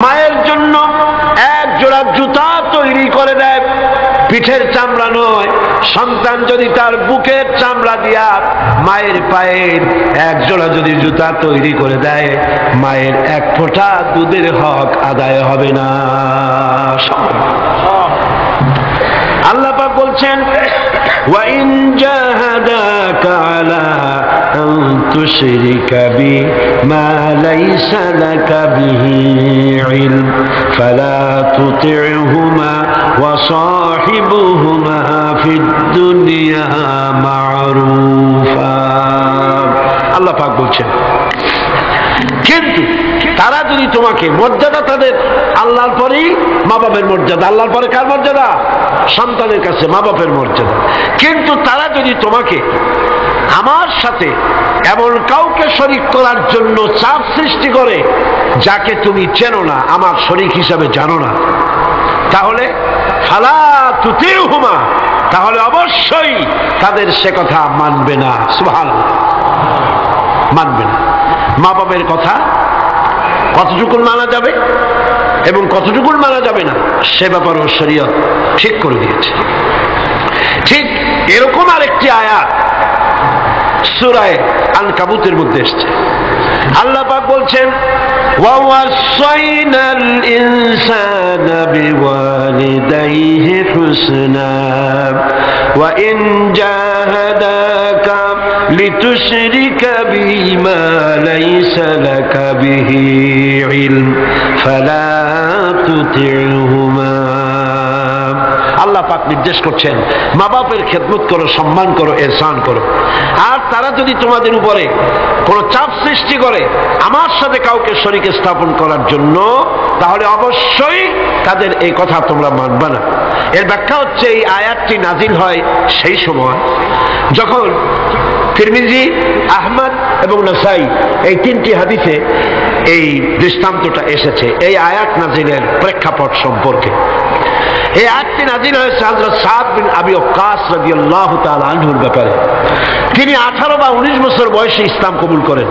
মায়ের জন্য এক জোড়া জুতা তৈরি করে দেয়, পিঠের চামড়া নয়। সন্তান যদি তার বুকের চামড়া দিয়া মায়ের পায়ের এক জোড়া যদি জুতা তৈরি করে দেয়, মায়ের এক ফোঁটা দুধের হক আদায় হবে না। আল্লাহ পাক বলছেন, ওয়া ইন জাহাদাকা আলা আন তুশরিকা বি মা লাইসা লাকা বিহি ইলম ফালা তুতি'হুমা ওয়া সাহিবুহুমা ফিদ দুনিয়া মা'রুফা। আল্লাহ পাক বলছেন, কিন্তু তারা যদি তোমাকে, মর্যাদা তাদের আল্লাহর পরেই মা বাপের মর্যাদা, আল্লাহর পরে কার মর্যাদা? সন্তানের কাছে মা বাপের মর্যাদা। কিন্তু তারা যদি তোমাকে আমার সাথে এমন কাউকে শরীক করার জন্য চাপ সৃষ্টি করে যাকে তুমি চেনো না, আমার শরীক হিসাবে জানো না, তাহলে ফালা তুতি'হুমা, তাহলে অবশ্যই তাদের সে কথা মানবে না। সুবহানাল্লাহ, মানবে না। মা বাপের কথা কতটুকুন মানা যাবে এবং কতটুকুন মানা যাবে না, সে ব্যাপারেও শরীয়ত ঠিক করে দিয়েছে। ঠিক এরকম আরেকটি আয়াত সূরা আনকাবুতের মধ্যে এসেছে। আল্লাহ পাক বলছেন, ওয়া ওয়াসাইনাল ইনসানা বিওয়ালিদাইহি হুসনা ওয়া ইন জাহাদাকা লিতুশরিকা বিমা লাইসা লাকা বিহি ইলম ফালা তুতি'হুমা। আল্লাহ পাক নির্দেশ করছেন, মা বাপের খেদমত করো, সম্মান করো, ইহসান করো। আর তারা যদি তোমাদের উপরে কোনো চাপ সৃষ্টি করে আমার সাথে কাউকে শরীক স্থাপন করার জন্য, তাহলে অবশ্যই তাদের এই কথা তোমরা মানবে না। এর ব্যাখ্যা হচ্ছে, এই আয়াতটি নাজিল হয় সেই সময় যখন তিরমিজি, আহমদ এবং নাসাই এই তিনটি হাদিসে এই দৃষ্টান্তটা এসেছে এই আয়াত নাজিলের প্রেক্ষাপট সম্পর্কে। এই আয়াতটি নাজিল হয়েছে হযরত সাদ বিন আবি ওয়াক্কাস রাদিয়াল্লাহু তাআলা আনহুর ব্যাপারে। তিনি 18 বা 19 বছর বয়সে ইসলাম কবুল করেন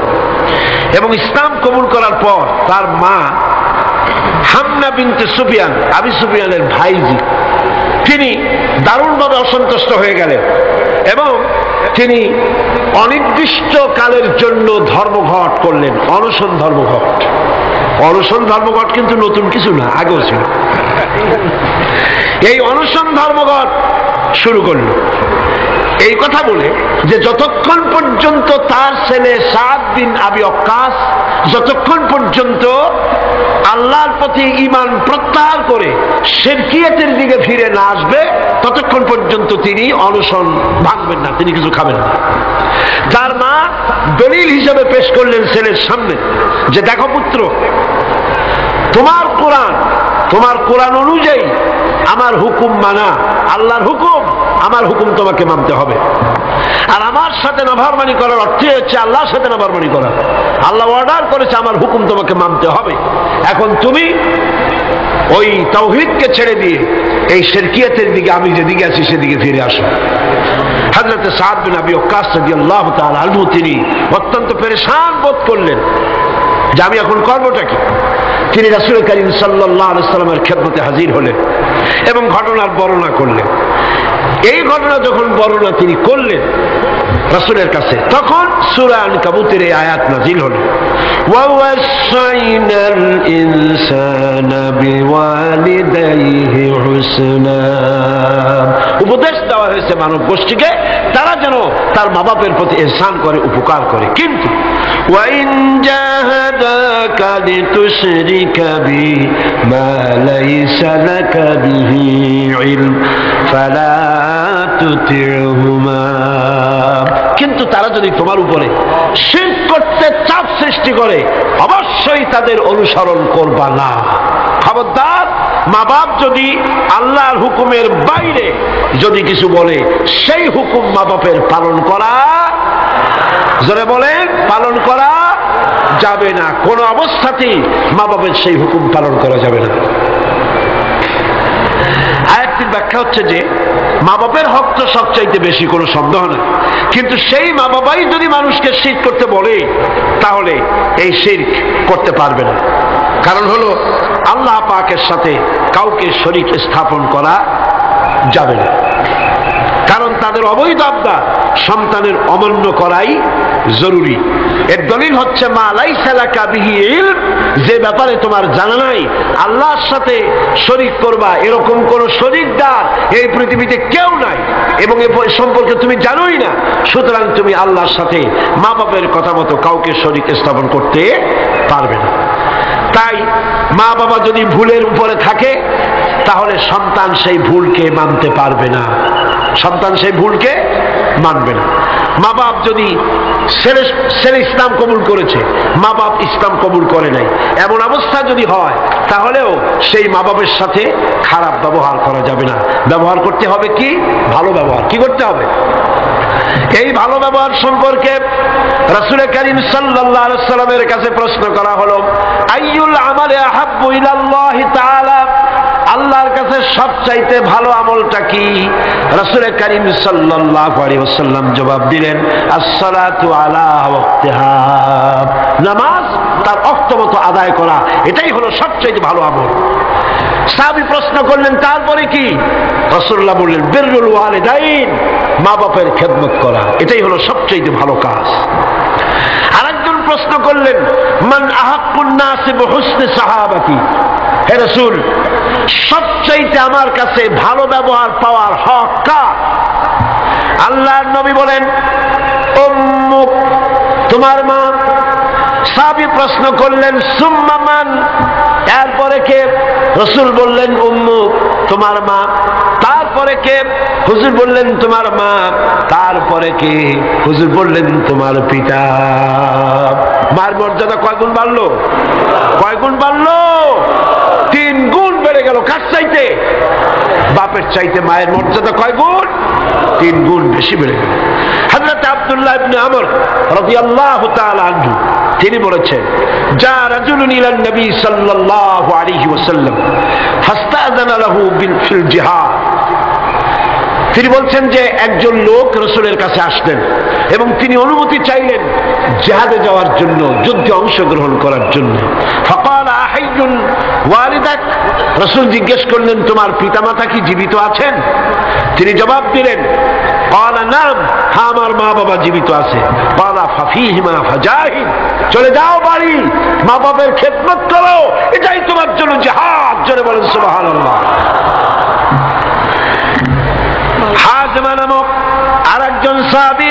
এবং ইসলাম কবুল করার পর তার মা হামনা বিনতে সুফিয়ান, আবি সুফিয়ানের ভাইজি, তিনি দারুণভাবে অসন্তুষ্ট হয়ে গেলেন এবং তিনি অনির্দিষ্ট কালের জন্য ধর্মঘট করলেন, অনশন ধর্মঘট। অনশন ধর্মঘট কিন্তু নতুন কিছু না, আগেও ছিল। এই অনশন ধর্মঘট শুরু করল এই কথা বলে যে যতক্ষণ পর্যন্ত তার ছেলে সাদ বিন আবি ওয়াক্কাস যতক্ষণ পর্যন্ত আল্লাহর প্রতি ঈমান প্রত্যাহার করে শিরকিয়াতের দিকে ফিরে না আসবে, ততক্ষণ পর্যন্ত তিনি অনশন ভাঙবেন না, তিনি কিছু খাবেন না। তার মা দলিল হিসেবে পেশ করলেন ছেলের সামনে যে, দেখো পুত্র, তোমার কোরআন অনুযায়ী আমার হুকুম মানা, আল্লাহর হুকুম, আমার হুকুম তোমাকে মানতে হবে। আর আমার সাথে নাফরমানি করার অর্থ হচ্ছে আল্লাহর সাথে নাফরমানি করা। আল্লাহ অর্ডার করেছে আমার হুকুম তোমাকে মানতে হবে। এখন তুমি ওই তাওহীদকে ছেড়ে দিয়ে এই শিরকিয়াতের দিকে, আমি যেদিকে আছি সেদিকে ফিরে আসো। হযরত সাদ বিন আবি ওয়াক্কাস রাদিয়াল্লাহু তাআলা আনহু তিনি অত্যন্ত পেরেশান বোধ করলেন যে আমি এখন করবোটা কি। তিনি রাসূল করিম সাল্লাল্লাহু আলাইহি সাল্লামের খেদমতে হাজির হলেন এবং ঘটনার বর্ণনা করলেন। এই ঘটনা যখন বর্ণনা তিনি করলেন রাসূলের কাছে, তখন সূরা আনকাবুতের এই আয়াত নাজিল হলো, ওয়া ওয়াসাইনাল ইনসানা বিওয়ালিদাইহি হুসনা। উপদেশ দেওয়া হয়েছে মানব গোষ্ঠীকে, তারা যেন তার মা বাপের প্রতি ইহসান করে, উপকার করে। কিন্তু ওয়া ইন জাহাদাকা লিতুশরিকা বি মা লাইসা লাকা বিহি ইলম ফালা তুতি'হুমা। কিন্তু তারা যদি তোমার উপরে শিরক করতে চাপ সৃষ্টি করে, অবশ্যই তাদের অনুসরণ করবা না। খবরদার, মা বাপ যদি আল্লাহর হুকুমের বাইরে যদি কিছু বলে, সেই হুকুম মা বাপের পালন করা, জোরে বলেন, পালন করা যাবে না। কোনো অবস্থাতেই মা বাপের সেই হুকুম পালন করা যাবে না। আয়াতটির ব্যাখ্যা হচ্ছে যে মা বাপের হক তো সবচাইতে বেশি, কোনো সন্দেহ নেই। কিন্তু সেই মা বাবাই যদি মানুষকে শিরক করতে বলে, তাহলে এই শিরক করতে পারবে না। কারণ হলো পাকের সাথে কাউকে শরীক স্থাপন করা যাবে না, কারণ তাদের অবৈধ আবদার সন্তানের অমান্য করাই জরুরি। এর দলিল হচ্ছে মা লাইসা লাকা বিহি ইলম, যে ব্যাপারে তোমার জানা নাই, আল্লাহর সাথে শরীক করবা এরকম কোন শরীকদার এই পৃথিবীতে কেউ নাই এবং এ সম্পর্কে তুমি জানোই না, সুতরাং তুমি আল্লাহর সাথে মা বাপের কথা মতো কাউকে শরীক স্থাপন করতে পারবে না। তাই মা বাবা যদি ভুলের উপরে থাকে তাহলে সন্তান সেই ভুলকে মানতে পারবে না, সন্তান সেই ভুলকে মানবে না। মা বাপ যদি ছেলে ইসলাম কবুল করেছে, মা বাপ ইসলাম কবুল করে নাই, এমন অবস্থা যদি হয় তাহলেও সেই মা বাপের সাথে খারাপ ব্যবহার করা যাবে না। ব্যবহার করতে হবে কি? ভালো ব্যবহার। কি করতে হবে? এই ভালো ব্যবহার সম্পর্কে রাসূল করিম সাল্লাল্লাহু আলাইহি ওয়াসাল্লামের কাছে প্রশ্ন করা হলো, আইয়ুল আমালি আহাব্বু ইলাল্লাহি তাআলা, আল্লাহর কাছে সবচাইতে ভালো আমলটা কি? রাসূল করিম সাল্লাল্লাহু আলাইহি ওয়াসাল্লাম জবাব দিলেন, as-সালাতু আলা ওয়াক্তিহা, নামাজ তার ওয়াক্ত মতো আদায় করা, এটাই হলো সবচাইতে ভালো আমল। সাহাবী প্রশ্ন করলেন, তারপরে কি? রাসূলুল্লাহ বললেন, বিররুল ওয়ালিদাইন, মা বাপের খেদমত করা, এটাই হলো সবচাইতে ভালো কাজ। আরেকজন প্রশ্ন করলেন, মান আহাক্কুন নাসি বিহুসনি সাহাবাতি, হে রাসূল, সবচাইতে আমার কাছে ভালো ব্যবহার পাওয়ার হক কার? আল্লাহর নবী বলেন, উম্মুক, তোমার মা। সাহাবী প্রশ্ন করলেন, সুম্মা মান, এরপরে কে? রাসূল বললেন, উম্মুক, তোমার মা। তারপরে কে? হুজুর বললেন, তোমার মা। তারপরে কে? হুজুর বললেন, তোমার পিতা। মার মর্যাদা কয় গুণ বাড়লো? কয় গুণ বাড়লো? 3 গুণ বেড়ে গেল। কার চাইতে? বাপের চাইতে মায়ের মর্যাদা কয় গুণ? 3 গুণ বেশি বেড়ে গেল। হযরত আব্দুল্লাহ ইবনে আমর রাদিয়াল্লাহু তাআলা আনহু তিনি বলেছেন, যা রাজুলুন ইলান নবী সাল্লাল্লাহু আলাইহি ওয়াসাল্লাম ফাস্তাযানা লাহু ফিল জিহাদ, তিনি বলছেন যে একজন লোক রাসূলের কাছে আসলেন এবং তিনি অনুমতি চাইলেন জিহাদে যাওয়ার জন্য, যুদ্ধে অংশগ্রহণ করার জন্য। ফাকালা আহাইয়ুন ওয়ালিদাক, রাসূল জিজ্ঞেস করলেন, তোমার পিতামাতা কি জীবিত আছেন? তিনি জবাব দিলেন, ক্বালা নাম, হ্যাঁ আমার মা বাবা জীবিত আছে। ক্বালা ফাফিহিমা ফাজাহিদ, চলে যাও বাড়ি, মা বাবার খেদমত করো, এটাই তোমার জন্য জিহাদ। জোরে বলেন সুবহানাল্লাহ। হাজমা নামক আরেকজন সাহাবী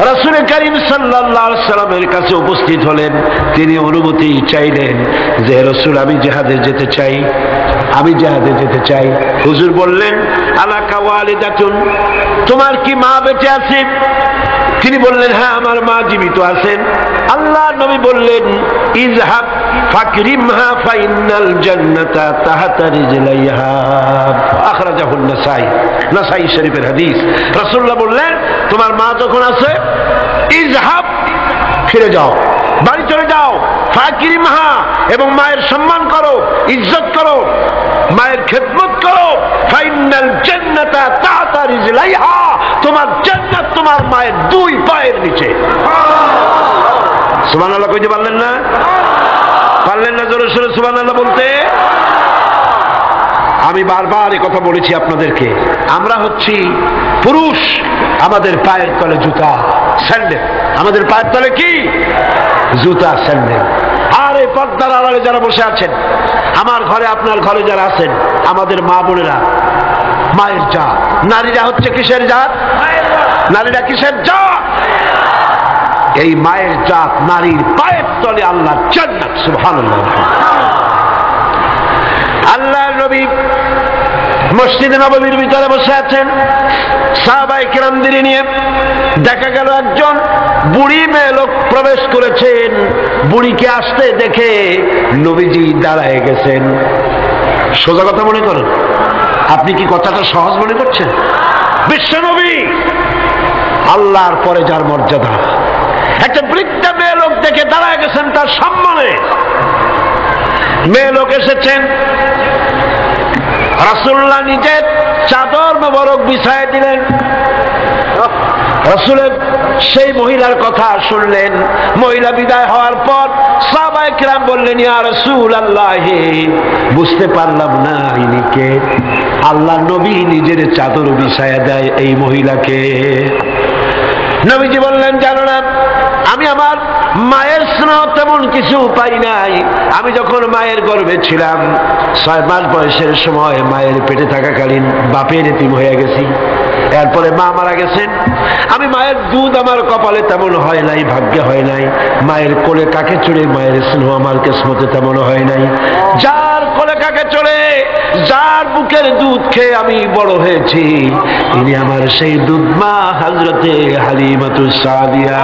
রাসূল করিম সাল্লাল্লাহু আলাইহি ওয়াসাল্লামের কাছে উপস্থিত হলেন। তিনি অনুমতি চাইলেন যে রাসূল, আমি জিহাদে যেতে চাই, আমি জিহাদে যেতে চাই। হুজুর বললেন, আলাকা ওয়ালিদাতুন, তোমার কি মা বেঁচে আছে? তিনি বললেন, হ্যাঁ আমার মা জীবিত আছেন। আল্লাহ নবী বললেন, ইযহাব ফাকরিমহা ফাইন্নাল জান্নাতা তাহতা রিজলাইহা, আখরাজাহুন নাসাই, নাসাই শরীফের হাদিস। রাসূলুল্লাহ বললেন, তোমার মা যখন আছে, ইযহাব, ফিরে যাও, বাড়ি চলে যাও, ফাকরিমহা, এবং মায়ের সম্মান করো, ইজ্জত করো, মায়ের খেদমত করো, ফাইনাল জান্নাতা তাহতা রিজলাইহা, তোমার জান্নাত তোমার মায়ের 2 পায়ের নিচে। সুবহানাল্লাহ কইতে পারলেন না? পারলেন না জোরে সোরে সুবহানাল্লাহ বলতে? আমি বারবার এই কথা বলেছি আপনাদেরকে, আমরা হচ্ছি পুরুষ, আমাদের পায়ের তলে জুতা, স্যান্ডেল। আমাদের পায়ের তলে কি? জুতা, স্যান্ডেল। আর এই পর্দার আড়ালে যারা বসে আছেন, আমার ঘরে, আপনার ঘরে যারা আছেন, আমাদের মা বোনেরা মায়ের জাত। নারীরা হচ্ছে কিসের জাত? নারীরা কিসের জাত? এই মায়ের জাত নারীর পায়ের তলে আল্লাহর জান্নাত। সুবহানাল্লাহ। আল্লাহর নবী মসজিদে নববীর ভিতরে বসে আছেন, সাহাবায়ে কিরামদের নিয়ে। দেখা গেল একজন বুড়ি মেয়ে লোক প্রবেশ করেছেন। বুড়িকে আসতে দেখে নবীজি দাঁড়ায় গেছেন। সোজা কথা মনে করেন? আপনি কি কথাটা সহজ মনে করছেন? বিশ্বনবী, আল্লাহর পরে যার মর্যাদা, একটা বৃদ্ধা মেয়ে লোক দেখে দাঁড়ায় গেছেন তার সম্মানে। মেয়ে লোক এসেছেন, রাসূলুল্লাহ নিজের চাদর মোবারক বিছায় দিলেন। রাসূলের সেই মহিলার কথা শুনলেন। মহিলা বিদায় হওয়ার পর সাহাবায়ে কেরাম বললেন, ইয়া রাসূলুল্লাহ, বুঝতে পারলাম না ইনি কে। আল্লাহ নবী নিজের চাদর বিছায়া দেয় এই মহিলাকে। নবীজি বললেন, জানো না, আমি আমার মায়ের স্নেহ তেমন কিছু পাই নাই। আমি যখন মায়ের গর্ভে ছিলাম, 6 মাস বয়সের সময় মায়ের পেটে থাকাকালীন বাপের এতিম হয়ে গেছি। এরপরে মা মারা গেছেন। আমি মায়ের দুধ আমার কপালে তেমন হয় নাই, ভাগ্যে হয় নাই। মায়ের কোলে কাকে চড়ে মায়ের স্নেহ আমার কিসমতে তেমন হয় নাই। যার কোলে কাকে চড়ে, যার বুকের দুধ খেয়ে আমি বড় হয়েছি, ইনি আমার সেই দুধ মা হযরতে হালিমাতুস সাদিয়া।